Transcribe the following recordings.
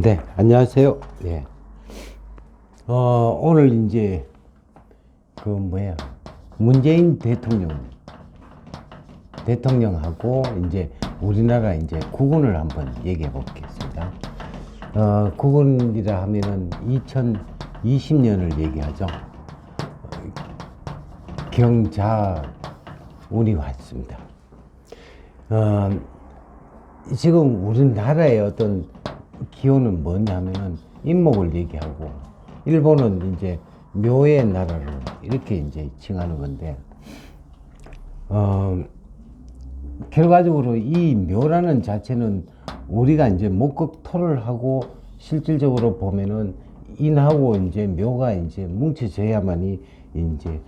네, 안녕하세요. 예. 오늘 이제 문재인 대통령하고 이제 우리나라 이제 국운을 한번 얘기해 보겠습니다. 국운이라 하면은 2020년을 얘기하죠. 경자운이 왔습니다. 지금 우리나라의 어떤 기호는 뭐냐면은 인목을 얘기하고, 일본은 이제 묘의 나라로 이렇게 이제 칭하는 건데, 결과적으로 이 묘라는 자체는 우리가 이제 목극토를 하고 실질적으로 보면은 인하고 이제 묘가 이제 뭉쳐져야만이 이제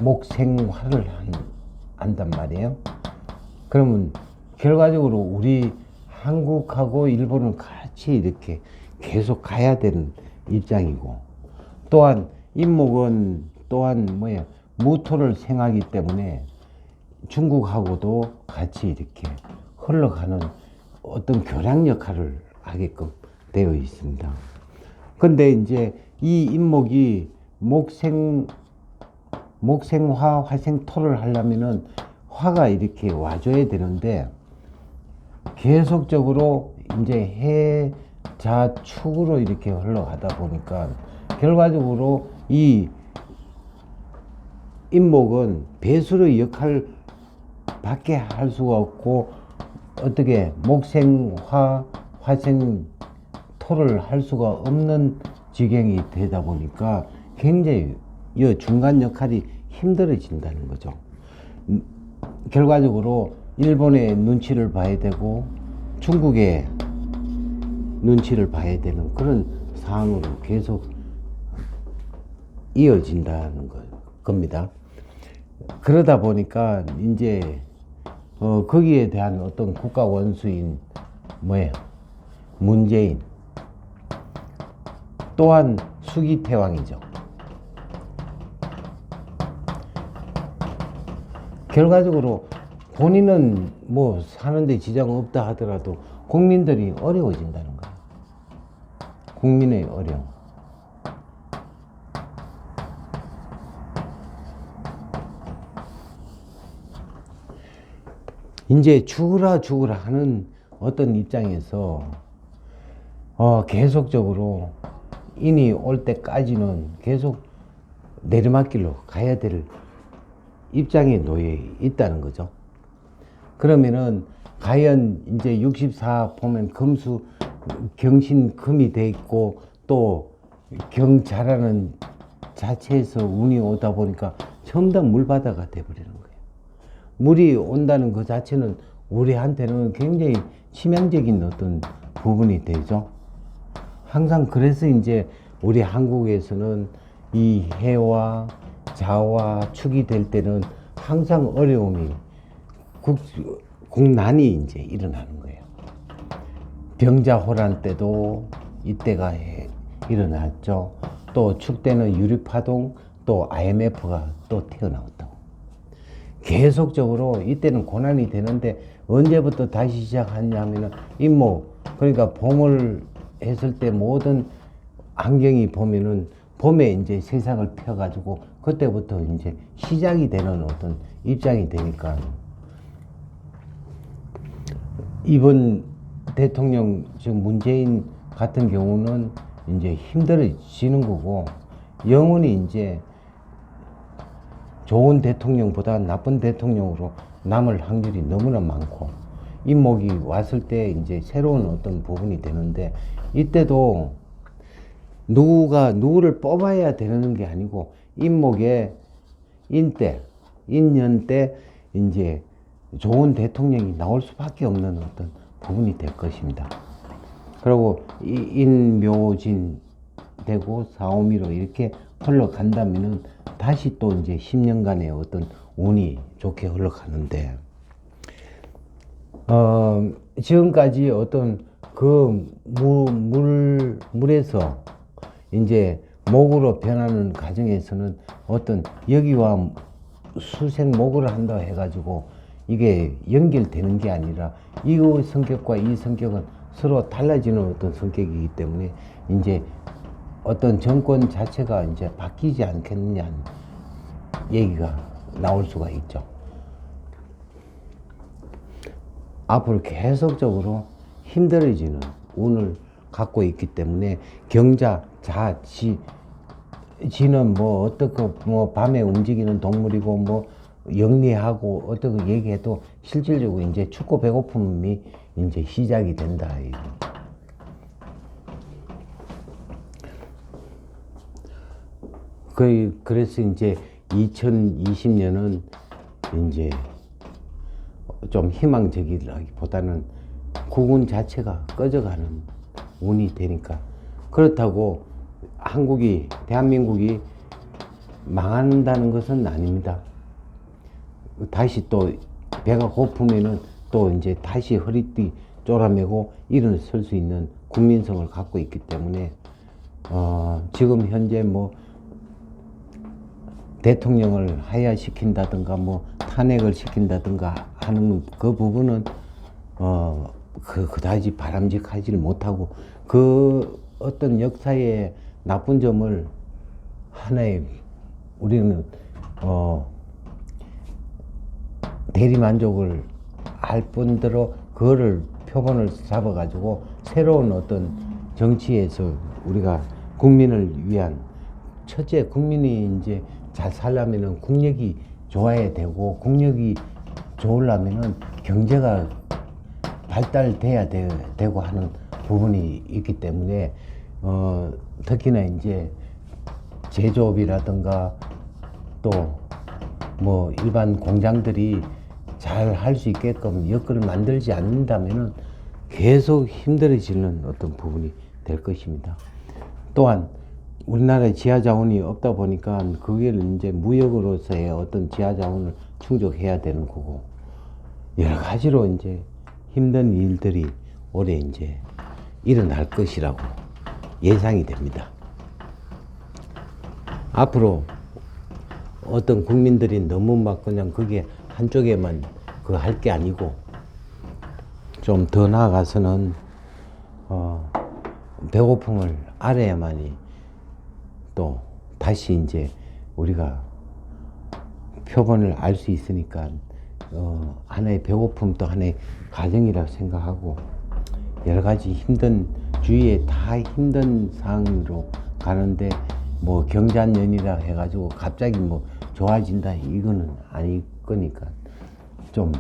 목생화를 한단 말이에요. 그러면 결과적으로 우리 한국하고 일본은 같이 이렇게 계속 가야 되는 입장이고, 또한 인목은 또한 무토를 생하기 때문에 중국하고도 같이 이렇게 흘러가는 어떤 교량 역할을 하게끔 되어 있습니다. 근데 이제 이 인목이 목생화, 화생토를 하려면은 화가 이렇게 와줘야 되는데, 계속적으로 이제 해자축으로 이렇게 흘러가다 보니까 결과적으로 이 인목은 배수의 역할 밖에 할 수가 없고, 어떻게 목생화, 화생토를 할 수가 없는 지경이 되다 보니까 굉장히 이 중간 역할이 힘들어진다는 거죠. 결과적으로 일본의 눈치를 봐야 되고 중국의 눈치를 봐야 되는 그런 상황으로 계속 이어진다는 겁니다. 그러다 보니까 이제 거기에 대한 어떤 국가 원수인 문재인, 또한 수기태왕이죠. 결과적으로 본인은 뭐 사는데 지장 없다 하더라도 국민들이 어려워진다는 거예요. 국민의 어려움. 이제 죽으라 하는 어떤 입장에서 계속적으로 인이 올 때까지는 계속 내리막길로 가야 될 입장에 놓여 있다는 거죠. 그러면은 과연 이제 64 보면 금수 경신금이 돼 있고, 또 경자라는 자체에서 운이 오다 보니까 전부 다 물바다가 돼 버리는 거예요. 물이 온다는 그 자체는 우리한테는 굉장히 치명적인 어떤 부분이 되죠. 항상 그래서 이제 우리 한국에서는 이 해와 자와 축이 될 때는 항상 어려움이, 국난이 이제 일어나는 거예요. 병자호란 때도 이때가 일어났죠. 또 축 때는 유류파동, 또 IMF가 또 튀어나왔다고. 계속적으로 이때는 고난이 되는데, 언제부터 다시 시작하냐면은 인목, 그러니까 봄을 했을 때 모든 환경이 보면은 봄에 이제 세상을 펴가지고 그때부터 이제 시작이 되는 어떤 입장이 되니까, 이번 대통령 지금 문재인 같은 경우는 이제 힘들어지는 거고, 영원히 이제 좋은 대통령보다 나쁜 대통령으로 남을 확률이 너무나 많고, 인목이 왔을 때 이제 새로운 어떤 부분이 되는데, 이때도 누구를 뽑아야 되는 게 아니고, 인목의 인년 때 이제 좋은 대통령이 나올 수밖에 없는 어떤 부분이 될 것입니다. 그리고 인묘진 되고 사오미로 이렇게 흘러간다면은 다시 또 이제 10년간의 어떤 운이 좋게 흘러가는데, 지금까지 어떤 그 물에서 이제 목으로 변하는 과정에서는 어떤 여기와 수생목을 한다 해가지고 이게 연결되는 게 아니라, 이 성격과 이 성격은 서로 달라지는 어떤 성격이기 때문에 이제 어떤 정권 자체가 이제 바뀌지 않겠느냐는 얘기가 나올 수가 있죠. 앞으로 계속적으로 힘들어지는 운을 갖고 있기 때문에 경자, 자, 지는 뭐 어떻게 뭐 밤에 움직이는 동물이고 뭐 영리하고 어떻게 얘기해도 실질적으로 이제 춥고 배고픔이 이제 시작이 된다. 그래서 이제 2020년은 이제 좀 희망적이라기보다는 국운 자체가 꺼져가는 운이 되니까, 그렇다고 대한민국이 망한다는 것은 아닙니다. 다시 또 배가 고프면은 또 이제 다시 허리띠 쪼라매고 일어설 수 있는 국민성을 갖고 있기 때문에 지금 현재 뭐 대통령을 하야시킨다든가 뭐 탄핵을 시킨다든가 하는 그 부분은 그다지 바람직하지를 못하고, 그 어떤 역사의 나쁜 점을 하나의 우리는 대리만족을 할 뿐더러 그거를 표본을 잡아가지고 새로운 어떤 정치에서 우리가 국민을 위한, 첫째 국민이 이제 잘 살려면은 국력이 좋아야 되고, 국력이 좋으려면은 경제가 발달돼야 되고 하는 부분이 있기 때문에 특히나 이제 제조업이라든가 또 뭐 일반 공장들이 잘 할 수 있게끔 여건을 만들지 않는다면은 계속 힘들어지는 어떤 부분이 될 것입니다. 또한 우리나라에 지하 자원이 없다 보니까 그걸 이제 무역으로서의 어떤 지하 자원을 충족해야 되는 거고, 여러 가지로 이제 힘든 일들이 올해 이제 일어날 것이라고 예상이 됩니다. 앞으로 어떤 국민들이 너무 막 그냥 그게 한쪽에만 그거 할 게 아니고, 좀 더 나아가서는 배고픔을 알아야만이 또 다시 이제 우리가 표본을 알 수 있으니까 하나의 배고픔도 하나의 가정이라고 생각하고, 여러 가지 힘든 주위에 다 힘든 상황으로 가는데 뭐 경자년이라 해가지고 갑자기 뭐 좋아진다 이거는 아닐 거니까, 좀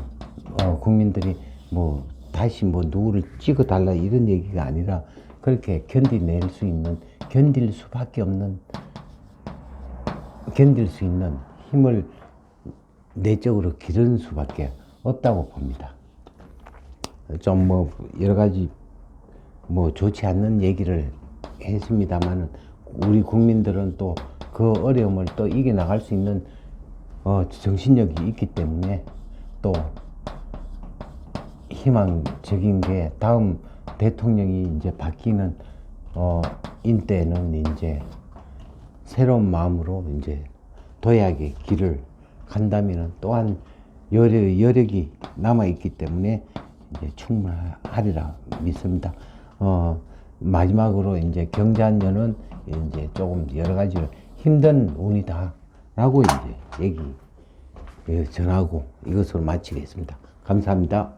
국민들이 뭐 다시 뭐 누구를 찍어달라 이런 얘기가 아니라 그렇게 견딜 수 있는 힘을 내적으로 기르는 수밖에 없다고 봅니다. 좀 뭐 여러 가지 뭐 좋지 않는 얘기를 했습니다만은, 우리 국민들은 또 그 어려움을 또 이겨나갈 수 있는 정신력이 있기 때문에, 또 희망적인 게 다음 대통령이 이제 바뀌는 인때는 이제 새로운 마음으로 이제 도약의 길을 간다면은 또한 여력이 남아있기 때문에 이제 충분하리라 믿습니다. 마지막으로 이제 경자년은 이제 조금 여러 가지로 힘든 운이다라고 이제 전하고 이것으로 마치겠습니다. 감사합니다.